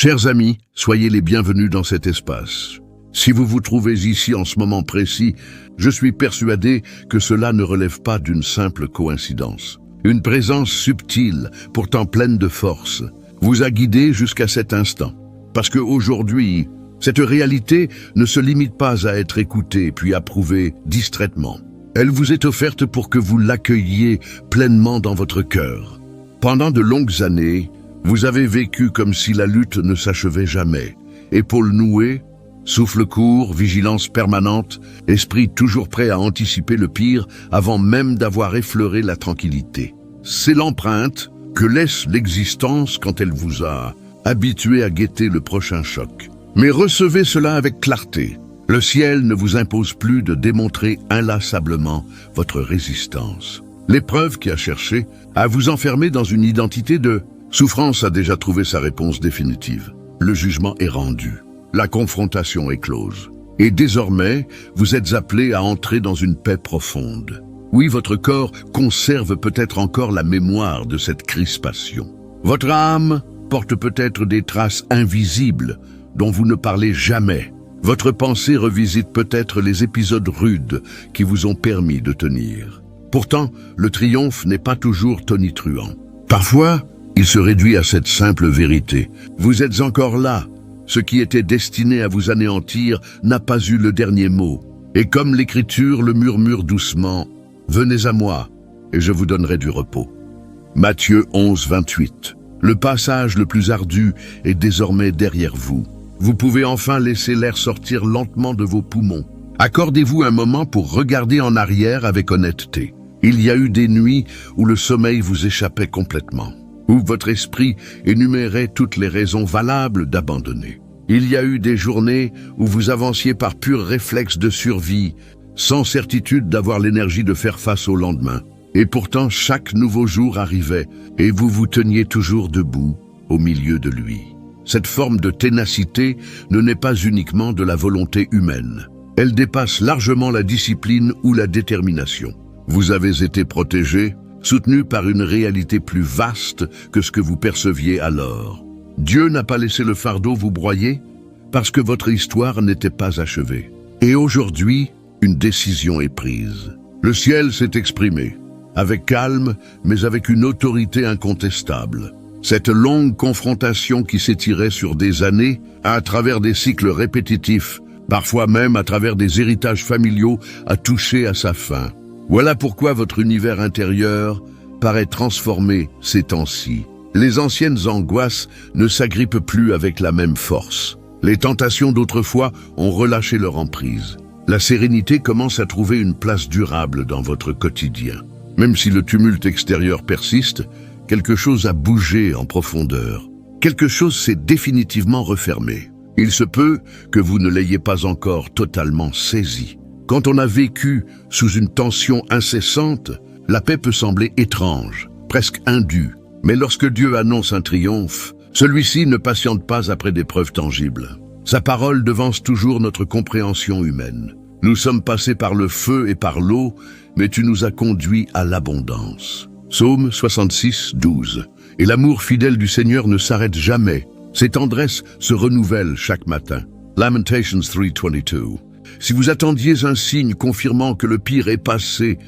Chers amis, soyez les bienvenus dans cet espace. Si vous vous trouvez ici en ce moment précis, je suis persuadé que cela ne relève pas d'une simple coïncidence. Une présence subtile, pourtant pleine de force, vous a guidé jusqu'à cet instant. Parce qu'aujourd'hui, cette réalité ne se limite pas à être écoutée puis approuvée distraitement. Elle vous est offerte pour que vous l'accueilliez pleinement dans votre cœur. Pendant de longues années, vous avez vécu comme si la lutte ne s'achevait jamais. Épaules nouées, souffle court, vigilance permanente, esprit toujours prêt à anticiper le pire avant même d'avoir effleuré la tranquillité. C'est l'empreinte que laisse l'existence quand elle vous a habitué à guetter le prochain choc. Mais recevez cela avec clarté. Le ciel ne vous impose plus de démontrer inlassablement votre résistance. L'épreuve qui a cherché à vous enfermer dans une identité de souffrance a déjà trouvé sa réponse définitive. Le jugement est rendu. La confrontation est close. Et désormais, vous êtes appelé à entrer dans une paix profonde. Oui, votre corps conserve peut-être encore la mémoire de cette crispation. Votre âme porte peut-être des traces invisibles dont vous ne parlez jamais. Votre pensée revisite peut-être les épisodes rudes qui vous ont permis de tenir. Pourtant, le triomphe n'est pas toujours tonitruant. Parfois, il se réduit à cette simple vérité. Vous êtes encore là. Ce qui était destiné à vous anéantir n'a pas eu le dernier mot. Et comme l'Écriture le murmure doucement, « Venez à moi, et je vous donnerai du repos. » Matthieu 11, 28. Le passage le plus ardu est désormais derrière vous. Vous pouvez enfin laisser l'air sortir lentement de vos poumons. Accordez-vous un moment pour regarder en arrière avec honnêteté. Il y a eu des nuits où le sommeil vous échappait complètement, où votre esprit énumérait toutes les raisons valables d'abandonner. Il y a eu des journées où vous avanciez par pur réflexe de survie, sans certitude d'avoir l'énergie de faire face au lendemain. Et pourtant, chaque nouveau jour arrivait, et vous vous teniez toujours debout, au milieu de lui. Cette forme de ténacité ne naît pas uniquement de la volonté humaine. Elle dépasse largement la discipline ou la détermination. Vous avez été protégé, soutenu par une réalité plus vaste que ce que vous perceviez alors. Dieu n'a pas laissé le fardeau vous broyer parce que votre histoire n'était pas achevée. Et aujourd'hui, une décision est prise. Le ciel s'est exprimé, avec calme, mais avec une autorité incontestable. Cette longue confrontation qui s'étirait sur des années, à travers des cycles répétitifs, parfois même à travers des héritages familiaux, a touché à sa fin. Voilà pourquoi votre univers intérieur paraît transformé ces temps-ci. Les anciennes angoisses ne s'agrippent plus avec la même force. Les tentations d'autrefois ont relâché leur emprise. La sérénité commence à trouver une place durable dans votre quotidien. Même si le tumulte extérieur persiste, quelque chose a bougé en profondeur. Quelque chose s'est définitivement refermé. Il se peut que vous ne l'ayez pas encore totalement saisi. Quand on a vécu sous une tension incessante, la paix peut sembler étrange, presque indue. Mais lorsque Dieu annonce un triomphe, celui-ci ne patiente pas après des preuves tangibles. Sa parole devance toujours notre compréhension humaine. Nous sommes passés par le feu et par l'eau, mais tu nous as conduits à l'abondance. Psaume 66, 12. Et l'amour fidèle du Seigneur ne s'arrête jamais. Ses tendresses se renouvellent chaque matin. Lamentations 3:22. Si vous attendiez un signe confirmant que le pire est passé,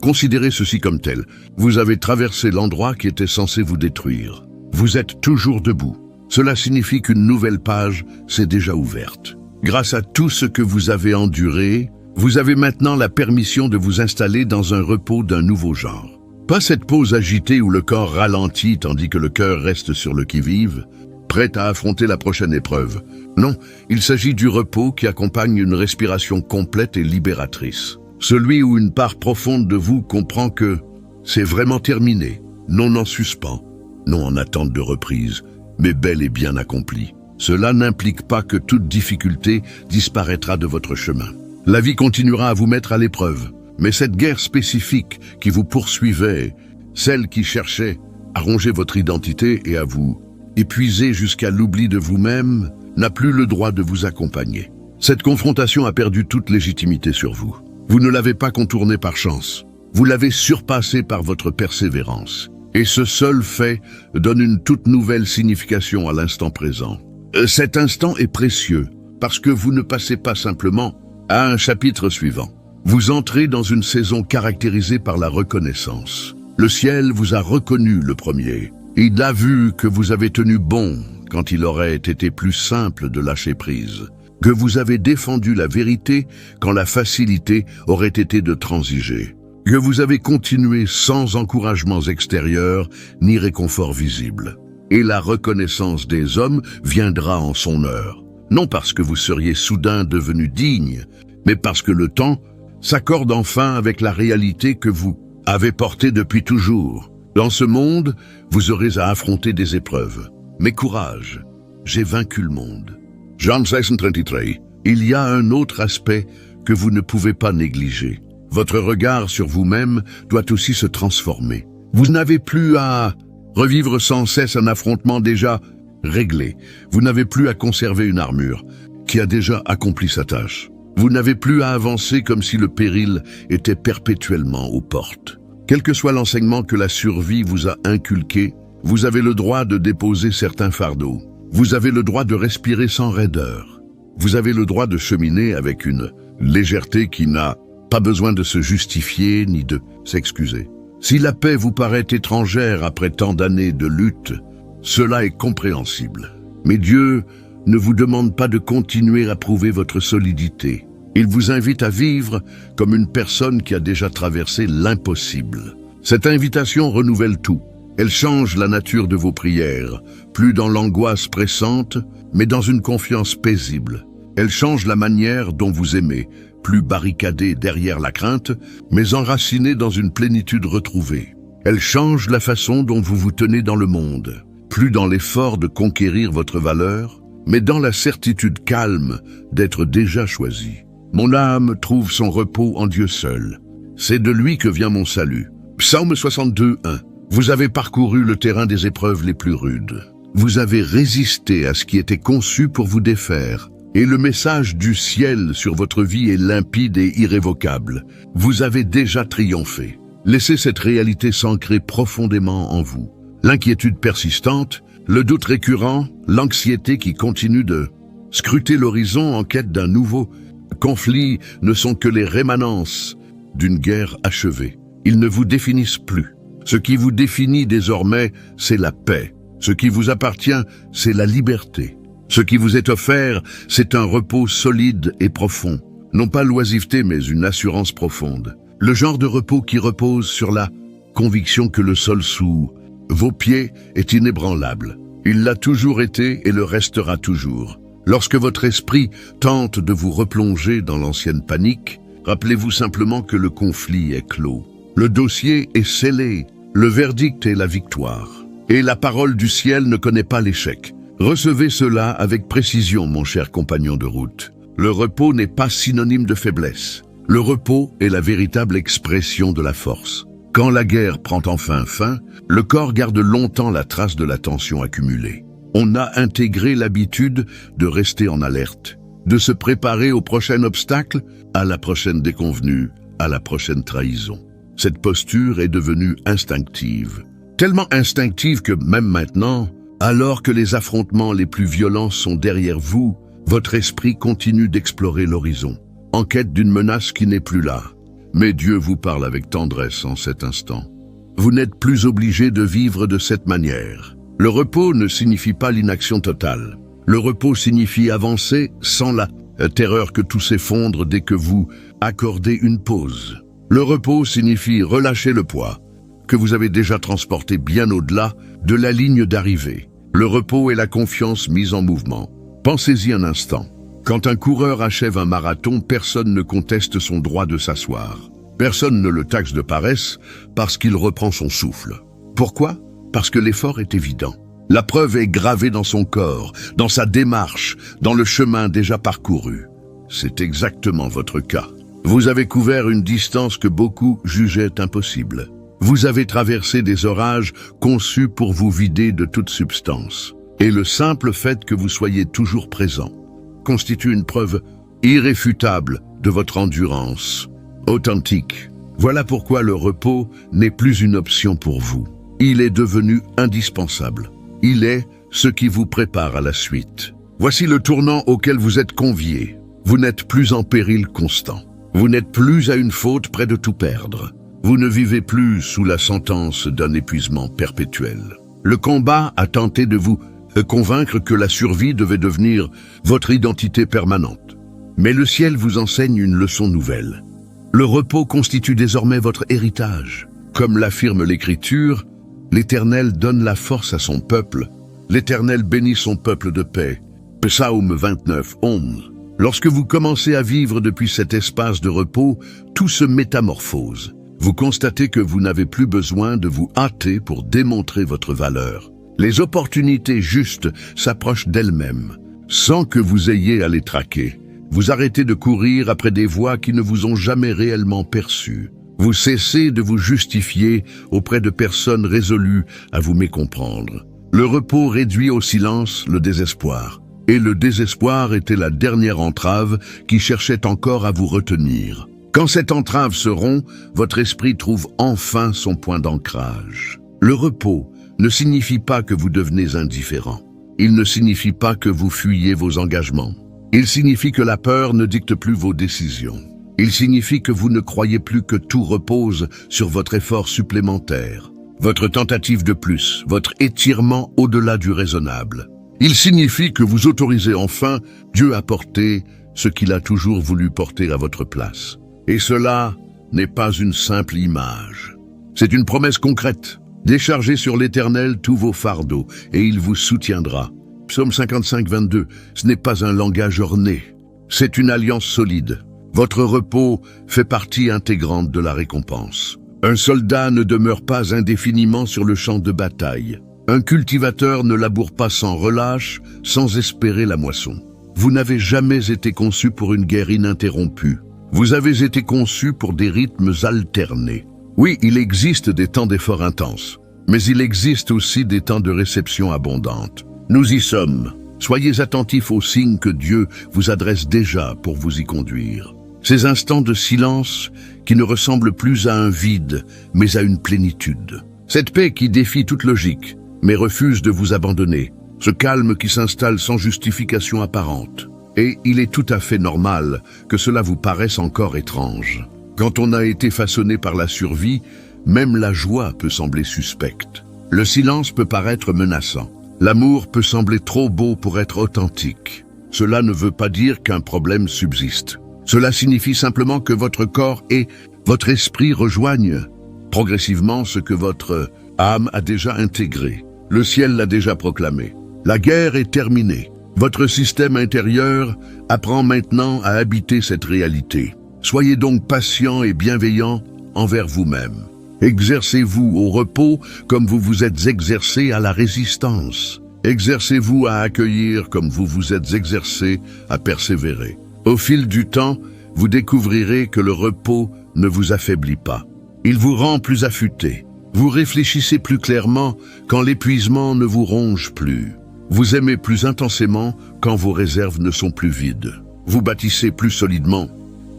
considérez ceci comme tel. Vous avez traversé l'endroit qui était censé vous détruire. Vous êtes toujours debout. Cela signifie qu'une nouvelle page s'est déjà ouverte. Grâce à tout ce que vous avez enduré, vous avez maintenant la permission de vous installer dans un repos d'un nouveau genre. Pas cette pause agitée où le corps ralentit tandis que le cœur reste sur le qui-vive, prêt à affronter la prochaine épreuve. Non, il s'agit du repos qui accompagne une respiration complète et libératrice. Celui où une part profonde de vous comprend que c'est vraiment terminé, non en suspens, non en attente de reprise, mais bel et bien accompli. Cela n'implique pas que toute difficulté disparaîtra de votre chemin. La vie continuera à vous mettre à l'épreuve, mais cette guerre spécifique qui vous poursuivait, celle qui cherchait à ronger votre identité et à vous épuiser jusqu'à l'oubli de vous-même, n'a plus le droit de vous accompagner. Cette confrontation a perdu toute légitimité sur vous. Vous ne l'avez pas contournée par chance. Vous l'avez surpassée par votre persévérance. Et ce seul fait donne une toute nouvelle signification à l'instant présent. Cet instant est précieux parce que vous ne passez pas simplement à un chapitre suivant. Vous entrez dans une saison caractérisée par la reconnaissance. Le ciel vous a reconnu le premier. Il a vu que vous avez tenu bon quand il aurait été plus simple de lâcher prise, que vous avez défendu la vérité quand la facilité aurait été de transiger, que vous avez continué sans encouragements extérieurs ni réconfort visible. Et la reconnaissance des hommes viendra en son heure, non parce que vous seriez soudain devenu digne, mais parce que le temps s'accorde enfin avec la réalité que vous avez portée depuis toujours. Dans ce monde, vous aurez à affronter des épreuves. Mais courage, j'ai vaincu le monde. Jean 16:33. Il y a un autre aspect que vous ne pouvez pas négliger. Votre regard sur vous-même doit aussi se transformer. Vous n'avez plus à revivre sans cesse un affrontement déjà réglé. Vous n'avez plus à conserver une armure qui a déjà accompli sa tâche. Vous n'avez plus à avancer comme si le péril était perpétuellement aux portes. Quel que soit l'enseignement que la survie vous a inculqué, vous avez le droit de déposer certains fardeaux. Vous avez le droit de respirer sans raideur. Vous avez le droit de cheminer avec une légèreté qui n'a pas besoin de se justifier ni de s'excuser. Si la paix vous paraît étrangère après tant d'années de lutte, cela est compréhensible. Mais Dieu ne vous demande pas de continuer à prouver votre solidité. Il vous invite à vivre comme une personne qui a déjà traversé l'impossible. Cette invitation renouvelle tout. Elle change la nature de vos prières, plus dans l'angoisse pressante, mais dans une confiance paisible. Elle change la manière dont vous aimez, plus barricadé derrière la crainte, mais enraciné dans une plénitude retrouvée. Elle change la façon dont vous vous tenez dans le monde, plus dans l'effort de conquérir votre valeur, mais dans la certitude calme d'être déjà choisi. Mon âme trouve son repos en Dieu seul. C'est de lui que vient mon salut. Psaume 62:1. Vous avez parcouru le terrain des épreuves les plus rudes. Vous avez résisté à ce qui était conçu pour vous défaire. Et le message du ciel sur votre vie est limpide et irrévocable. Vous avez déjà triomphé. Laissez cette réalité s'ancrer profondément en vous. L'inquiétude persistante, le doute récurrent, l'anxiété qui continue de scruter l'horizon en quête d'un nouveau conflit ne sont que les rémanences d'une guerre achevée. Ils ne vous définissent plus. Ce qui vous définit désormais, c'est la paix. Ce qui vous appartient, c'est la liberté. Ce qui vous est offert, c'est un repos solide et profond. Non pas l'oisiveté, mais une assurance profonde. Le genre de repos qui repose sur la conviction que le sol sous vos pieds est inébranlable. Il l'a toujours été et le restera toujours. Lorsque votre esprit tente de vous replonger dans l'ancienne panique, rappelez-vous simplement que le conflit est clos. Le dossier est scellé, le verdict est la victoire. Et la parole du ciel ne connaît pas l'échec. Recevez cela avec précision, mon cher compagnon de route. Le repos n'est pas synonyme de faiblesse. Le repos est la véritable expression de la force. Quand la guerre prend enfin fin, le corps garde longtemps la trace de la tension accumulée. On a intégré l'habitude de rester en alerte, de se préparer au prochain obstacle, à la prochaine déconvenue, à la prochaine trahison. Cette posture est devenue instinctive. Tellement instinctive que même maintenant, alors que les affrontements les plus violents sont derrière vous, votre esprit continue d'explorer l'horizon, en quête d'une menace qui n'est plus là. Mais Dieu vous parle avec tendresse en cet instant. Vous n'êtes plus obligé de vivre de cette manière. Le repos ne signifie pas l'inaction totale. Le repos signifie avancer sans la terreur que tout s'effondre dès que vous accordez une pause. Le repos signifie relâcher le poids, que vous avez déjà transporté bien au-delà de la ligne d'arrivée. Le repos est la confiance mise en mouvement. Pensez-y un instant. Quand un coureur achève un marathon, personne ne conteste son droit de s'asseoir. Personne ne le taxe de paresse parce qu'il reprend son souffle. Pourquoi ? Parce que l'effort est évident. La preuve est gravée dans son corps, dans sa démarche, dans le chemin déjà parcouru. C'est exactement votre cas. Vous avez couvert une distance que beaucoup jugeaient impossible. Vous avez traversé des orages conçus pour vous vider de toute substance. Et le simple fait que vous soyez toujours présent constitue une preuve irréfutable de votre endurance, authentique. Voilà pourquoi le repos n'est plus une option pour vous. Il est devenu indispensable. Il est ce qui vous prépare à la suite. Voici le tournant auquel vous êtes conviés. Vous n'êtes plus en péril constant. Vous n'êtes plus à une faute près de tout perdre. Vous ne vivez plus sous la sentence d'un épuisement perpétuel. Le combat a tenté de vous convaincre que la survie devait devenir votre identité permanente. Mais le ciel vous enseigne une leçon nouvelle. Le repos constitue désormais votre héritage. Comme l'affirme l'Écriture, l'Éternel donne la force à son peuple. L'Éternel bénit son peuple de paix. Psaume 29, 11. Lorsque vous commencez à vivre depuis cet espace de repos, tout se métamorphose. Vous constatez que vous n'avez plus besoin de vous hâter pour démontrer votre valeur. Les opportunités justes s'approchent d'elles-mêmes, sans que vous ayez à les traquer. Vous arrêtez de courir après des voies qui ne vous ont jamais réellement perçues. Vous cessez de vous justifier auprès de personnes résolues à vous mécomprendre. Le repos réduit au silence le désespoir. Et le désespoir était la dernière entrave qui cherchait encore à vous retenir. Quand cette entrave se rompt, votre esprit trouve enfin son point d'ancrage. Le repos ne signifie pas que vous devenez indifférent. Il ne signifie pas que vous fuyez vos engagements. Il signifie que la peur ne dicte plus vos décisions. Il signifie que vous ne croyez plus que tout repose sur votre effort supplémentaire, votre tentative de plus, votre étirement au-delà du raisonnable. Il signifie que vous autorisez enfin Dieu à porter ce qu'il a toujours voulu porter à votre place. Et cela n'est pas une simple image. C'est une promesse concrète. Déchargez sur l'Éternel tous vos fardeaux, et il vous soutiendra. Psaume 55, 22, ce n'est pas un langage orné. C'est une alliance solide. Votre repos fait partie intégrante de la récompense. Un soldat ne demeure pas indéfiniment sur le champ de bataille. Un cultivateur ne laboure pas sans relâche, sans espérer la moisson. Vous n'avez jamais été conçu pour une guerre ininterrompue. Vous avez été conçu pour des rythmes alternés. Oui, il existe des temps d'effort intenses, mais il existe aussi des temps de réception abondante. Nous y sommes. Soyez attentifs aux signes que Dieu vous adresse déjà pour vous y conduire. Ces instants de silence qui ne ressemblent plus à un vide, mais à une plénitude. Cette paix qui défie toute logique, mais refuse de vous abandonner. Ce calme qui s'installe sans justification apparente. Et il est tout à fait normal que cela vous paraisse encore étrange. Quand on a été façonné par la survie, même la joie peut sembler suspecte. Le silence peut paraître menaçant. L'amour peut sembler trop beau pour être authentique. Cela ne veut pas dire qu'un problème subsiste. Cela signifie simplement que votre corps et votre esprit rejoignent progressivement ce que votre âme a déjà intégré. Le ciel l'a déjà proclamé. La guerre est terminée. Votre système intérieur apprend maintenant à habiter cette réalité. Soyez donc patient et bienveillant envers vous-même. Exercez-vous au repos comme vous vous êtes exercé à la résistance. Exercez-vous à accueillir comme vous vous êtes exercé à persévérer. Au fil du temps, vous découvrirez que le repos ne vous affaiblit pas. Il vous rend plus affûté. Vous réfléchissez plus clairement quand l'épuisement ne vous ronge plus. Vous aimez plus intensément quand vos réserves ne sont plus vides. Vous bâtissez plus solidement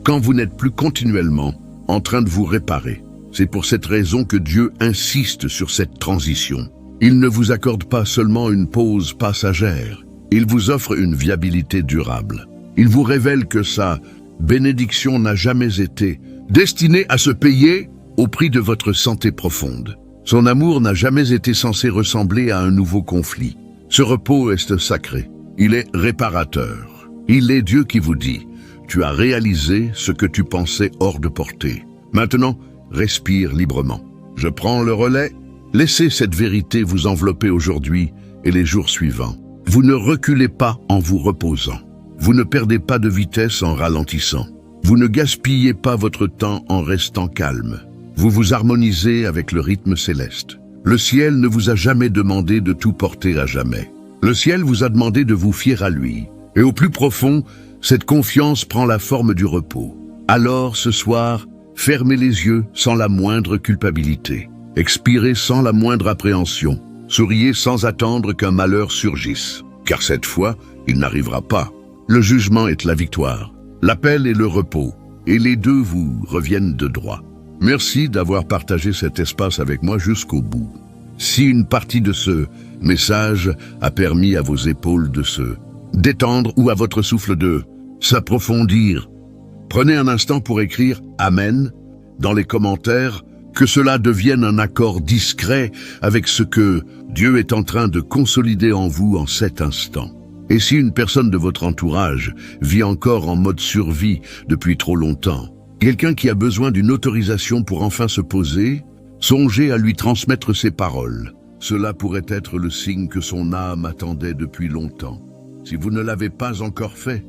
quand vous n'êtes plus continuellement en train de vous réparer. C'est pour cette raison que Dieu insiste sur cette transition. Il ne vous accorde pas seulement une pause passagère, il vous offre une viabilité durable. Il vous révèle que sa bénédiction n'a jamais été destinée à se payer au prix de votre santé profonde. Son amour n'a jamais été censé ressembler à un nouveau conflit. Ce repos est sacré. Il est réparateur. Il est Dieu qui vous dit « Tu as réalisé ce que tu pensais hors de portée. Maintenant, respire librement. Je prends le relais. Laissez cette vérité vous envelopper aujourd'hui et les jours suivants. Vous ne reculez pas en vous reposant. Vous ne perdez pas de vitesse en ralentissant. Vous ne gaspillez pas votre temps en restant calme. Vous vous harmonisez avec le rythme céleste. Le ciel ne vous a jamais demandé de tout porter à jamais. Le ciel vous a demandé de vous fier à lui. Et au plus profond, cette confiance prend la forme du repos. Alors, ce soir, fermez les yeux sans la moindre culpabilité. Expirez sans la moindre appréhension. Souriez sans attendre qu'un malheur surgisse. Car cette fois, il n'arrivera pas. Le jugement est la victoire. L'appel est le repos. Et les deux vous reviennent de droit. Merci d'avoir partagé cet espace avec moi jusqu'au bout. Si une partie de ce message a permis à vos épaules de se détendre ou à votre souffle de s'approfondir. Prenez un instant pour écrire « Amen » dans les commentaires, que cela devienne un accord discret avec ce que Dieu est en train de consolider en vous en cet instant. Et si une personne de votre entourage vit encore en mode survie depuis trop longtemps, quelqu'un qui a besoin d'une autorisation pour enfin se poser, songez à lui transmettre ces paroles. Cela pourrait être le signe que son âme attendait depuis longtemps. Si vous ne l'avez pas encore fait,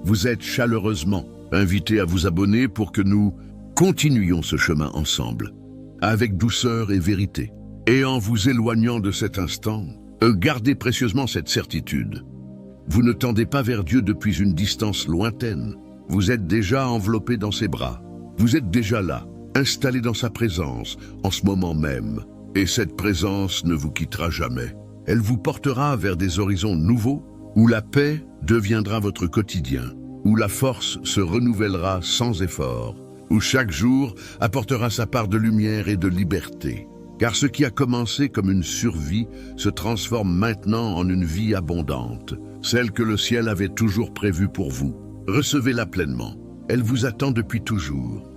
vous êtes chaleureusement invité à vous abonner pour que nous continuions ce chemin ensemble, avec douceur et vérité. Et en vous éloignant de cet instant, gardez précieusement cette certitude. Vous ne tendez pas vers Dieu depuis une distance lointaine. Vous êtes déjà enveloppé dans ses bras. Vous êtes déjà là, installé dans sa présence, en ce moment même. Et cette présence ne vous quittera jamais. Elle vous portera vers des horizons nouveaux, où la paix deviendra votre quotidien, où la force se renouvellera sans effort, où chaque jour apportera sa part de lumière et de liberté. Car ce qui a commencé comme une survie se transforme maintenant en une vie abondante, celle que le ciel avait toujours prévue pour vous. Recevez-la pleinement. Elle vous attend depuis toujours.